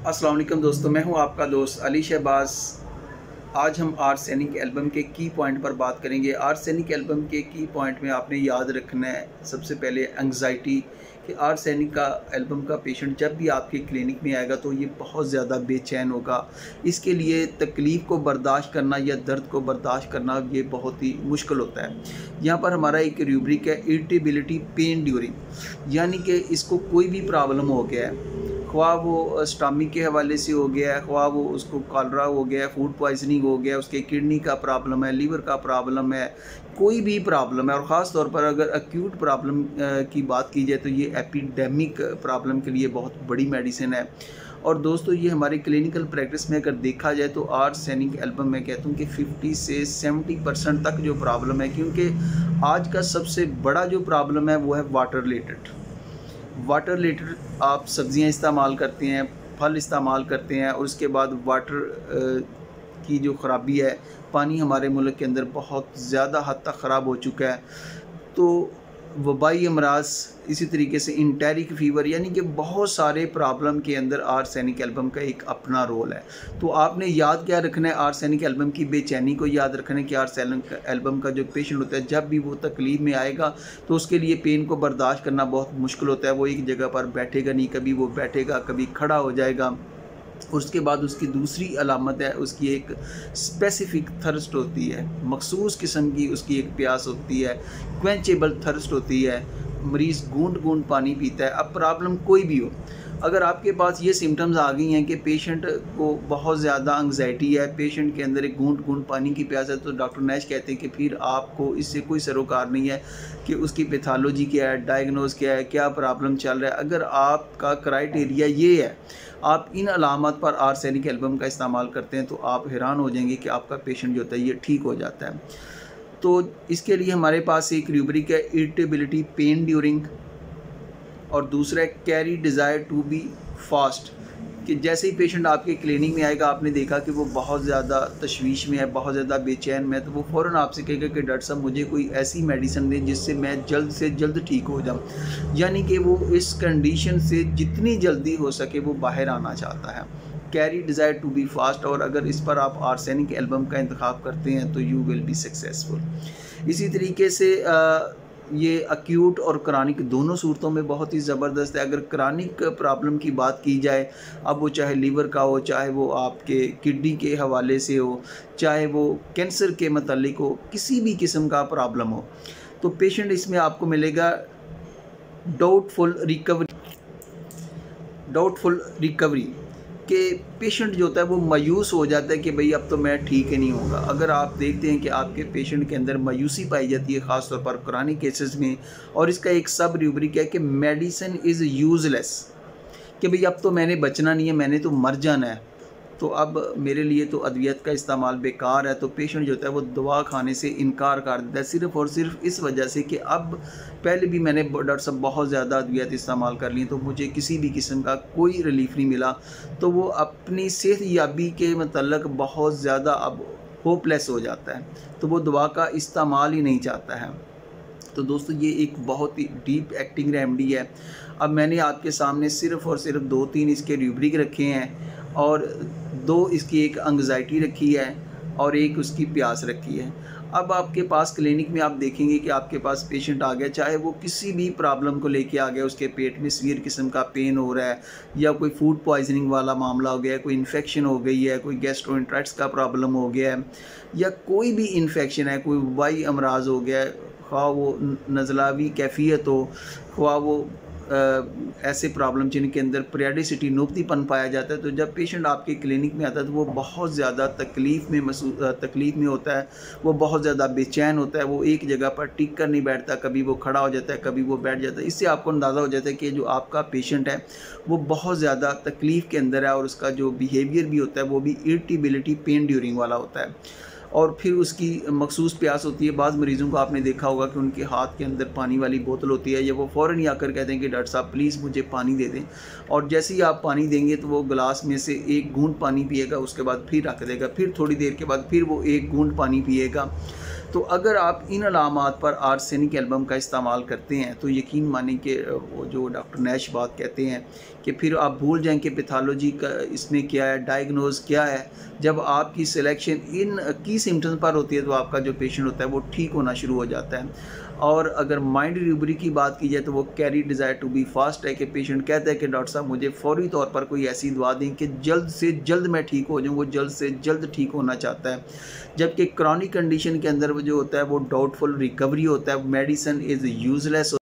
अस्सलाम वालेकुम दोस्तों, मैं हूं आपका दोस्त अली शहबाज। आज हम आर्सेनिक एल्बम के की पॉइंट पर बात करेंगे। आर्सेनिक एल्बम के की पॉइंट में आपने याद रखना है सबसे पहले एंग्जाइटी कि आर्सेनिक का एल्बम का पेशेंट जब भी आपके क्लिनिक में आएगा तो ये बहुत ज़्यादा बेचैन होगा। इसके लिए तकलीफ़ को बर्दाश्त करना या दर्द को बर्दाश्त करना ये बहुत ही मुश्किल होता है। यहाँ पर हमारा एक रूब्रिक है इरिटेबिलिटी पेन ड्यूरिंग, यानी कि इसको कोई भी प्रॉब्लम हो गया है, ख्वाह वो स्टमक के हवाले से हो गया है, ख्वाह वो उसको कॉलरा हो गया, फूड पॉइजनिंग हो गया, उसके किडनी का प्रॉब्लम है, लीवर का प्रॉब्लम है, कोई भी प्रॉब्लम है। और ख़ास तौर पर अगर एक्यूट प्रॉब्लम की बात की जाए तो ये एपिडेमिक प्रॉब्लम के लिए बहुत बड़ी मेडिसिन है। और दोस्तों ये हमारी क्लिनिकल प्रैक्टिस में अगर देखा जाए तो आर्सेनिक एल्बम मैं कहता हूँ कि 50 से 70% तक जो प्रॉब्लम है, क्योंकि आज का सबसे बड़ा जो प्रॉब्लम है वो है वाटर रिलेटेड। आप सब्ज़ियाँ इस्तेमाल करते हैं, फल इस्तेमाल करते हैं और उसके बाद वाटर की जो ख़राबी है, पानी हमारे मुल्क के अंदर बहुत ज़्यादा हद तक ख़राब हो चुका है। तो वबाई अमराज, इसी तरीके से इंटेरिक फ़ीवर, यानी कि बहुत सारे प्रॉब्लम के अंदर आर्सेनिक एल्बम का एक अपना रोल है। तो आपने याद क्या रखना है, आर्सेनिक एल्बम की बेचैनी को याद रखना है कि आर्सेनिक एल्बम का जो पेशेंट होता है जब भी वो तकलीफ़ में आएगा तो उसके लिए पेन को बर्दाश्त करना बहुत मुश्किल होता है। वो एक जगह पर बैठेगा नहीं, कभी वो बैठेगा कभी खड़ा हो जाएगा। और उसके बाद उसकी दूसरी अलामत है, उसकी एक स्पेसिफ़िक थर्स्ट होती है, मखसूस किस्म की उसकी एक प्यास होती है, क्वेंचेबल थर्स्ट होती है। मरीज़ गूंद गूंद पानी पीता है। अब प्रॉब्लम कोई भी हो, अगर आपके पास ये सिम्टम्स आ गई हैं कि पेशेंट को बहुत ज़्यादा एंग्जाइटी है, पेशेंट के अंदर एक गूंद गूंद पानी की प्यास है, तो डॉक्टर नैश कहते हैं कि फिर आपको इससे कोई सरोकार नहीं है कि उसकी पैथोलॉजी क्या है, डायग्नोज क्या है, क्या प्रॉब्लम चल रहा है। अगर आपका क्राइटेरिया ये है, आप इन अलामत पर आर्सेनिक एल्बम का इस्तेमाल करते हैं, तो आप हैरान हो जाएंगे कि आपका पेशेंट जो होता है ये ठीक हो जाता है। तो इसके लिए हमारे पास एक रूब्रिक है इरिटेबिलिटी पेन ड्यूरिंग, और दूसरा है carry desire to be fast, कि जैसे ही पेशेंट आपके क्लिनिक में आएगा, आपने देखा कि वो बहुत ज़्यादा तशवीश में है, बहुत ज़्यादा बेचैन में है, तो वो फ़ौरन आपसे कहेगा कि डॉक्टर साहब मुझे कोई ऐसी मेडिसिन दें जिससे मैं जल्द से जल्द ठीक हो जाऊँ। यानी कि वो इस कंडीशन से जितनी जल्दी हो सके वो बाहर आना चाहता है। Carry desire to be fast, और अगर इस पर आप आर्सेनिक एल्बम का इंतखाब करते हैं तो यू विल बी सक्सेसफुल। इसी तरीके से ये अक्यूट और क्रानिक दोनों सूरतों में बहुत ही ज़बरदस्त है। अगर क्रानिक प्रॉब्लम की बात की जाए, अब वो चाहे लीवर का हो, चाहे वो आपके किडनी के हवाले से हो, चाहे वो कैंसर के मतलब हो, किसी भी किस्म का प्रॉब्लम हो, तो पेशेंट इसमें आपको मिलेगा डाउटफुल रिकवरी कि पेशेंट जो होता है वो मायूस हो जाता है कि भाई अब तो मैं ठीक ही नहीं होगा। अगर आप देखते हैं कि आपके पेशेंट के अंदर मायूसी पाई जाती है, ख़ास तौर पर क्रानिक केसेस में, और इसका एक सब रूब्रिक है कि मेडिसिन इज़ यूज़लेस, कि भाई अब तो मैंने बचना नहीं है, मैंने तो मर जाना है, तो अब मेरे लिए तो अद्वियत का इस्तेमाल बेकार है। तो पेशेंट जो होता है वो दवा खाने से इनकार कर देता है, सिर्फ़ और सिर्फ इस वजह से कि अब पहले भी मैंने डॉक्टर साहब बहुत ज़्यादा अद्वियत इस्तेमाल कर ली तो मुझे किसी भी किस्म का कोई रिलीफ नहीं मिला। तो वो अपनी सेहत याबी के मतलब बहुत ज़्यादा अब होपलेस हो जाता है, तो वो दवा का इस्तेमाल ही नहीं चाहता है। तो दोस्तों ये एक बहुत ही डीप एक्टिंग रेमेडी है। अब मैंने आपके सामने सिर्फ़ और सिर्फ 2-3 इसके रूब्रिक रखे हैं, और 2 इसकी एक एंग्जाइटी रखी है और एक उसकी प्यास रखी है। अब आपके पास क्लिनिक में आप देखेंगे कि आपके पास पेशेंट आ गया, चाहे वो किसी भी प्रॉब्लम को लेके आ गया, उसके पेट में सीवियर किस्म का पेन हो रहा है, या कोई फूड पॉइजनिंग वाला मामला हो गया है, कोई इन्फेक्शन हो गई है, कोई गैस्ट्रोएंटेराइटिस का प्रॉब्लम हो गया है, या कोई भी इन्फेक्शन है, कोई वबाई अमराज हो गया है, ख्वाह वो नज़लावी कैफियत हो, ख्वाह वो ऐसे प्रॉब्लम जिनके अंदर पीरियडिसिटी नोबतीपन पाया जाता है। तो जब पेशेंट आपके क्लिनिक में आता है तो वो बहुत ज़्यादा तकलीफ़ में होता है, वो बहुत ज़्यादा बेचैन होता है, वो एक जगह पर टिक कर नहीं बैठता, कभी वो खड़ा हो जाता है, कभी वो बैठ जाता है। इससे आपको अंदाज़ा हो जाता है कि जो आपका पेशेंट है वो बहुत ज़्यादा तकलीफ़ के अंदर है, और उसका जो बिहेवियर भी होता है वो भी इरिटेबिलिटी पेन ड्यूरिंग वाला होता है। और फिर उसकी मखसूस प्यास होती है। बाज़ मरीज़ों को आपने देखा होगा कि उनके हाथ के अंदर पानी वाली बोतल होती है, या वो फ़ौरन ही आकर कहते हैं कि डॉक्टर साहब प्लीज़ मुझे पानी दे दें, और जैसे ही आप पानी देंगे तो वो गिलास में से एक घूंट पानी पिएगा, उसके बाद फिर रख देगा, फिर थोड़ी देर के बाद फिर वो एक घूंट पानी पिएगा। तो अगर आप इन अलामात पर आर्सेनिक एल्बम का इस्तेमाल करते हैं तो यकीन मानें कि वो जो डॉक्टर नैश बात कहते हैं कि फिर आप भूल जाएं कि पैथोलॉजी का इसमें क्या है, डायग्नोज क्या है। जब आपकी सिलेक्शन इन की सिम्टम्स पर होती है तो आपका जो पेशेंट होता है वो ठीक होना शुरू हो जाता है। और अगर माइंड रिकवरी की बात की जाए तो वो carry desire to be fast है कि पेशेंट कहता है कि डॉक्टर साहब मुझे फौरी तौर पर कोई ऐसी दवा दें कि जल्द से जल्द मैं ठीक हो जाऊँ, वो जल्द से जल्द ठीक होना चाहता है। जबकि क्रॉनिक कंडीशन के अंदर वो जो होता है वो डाउटफुल रिकवरी होता है, मेडिसिन इज़ यूजलेस।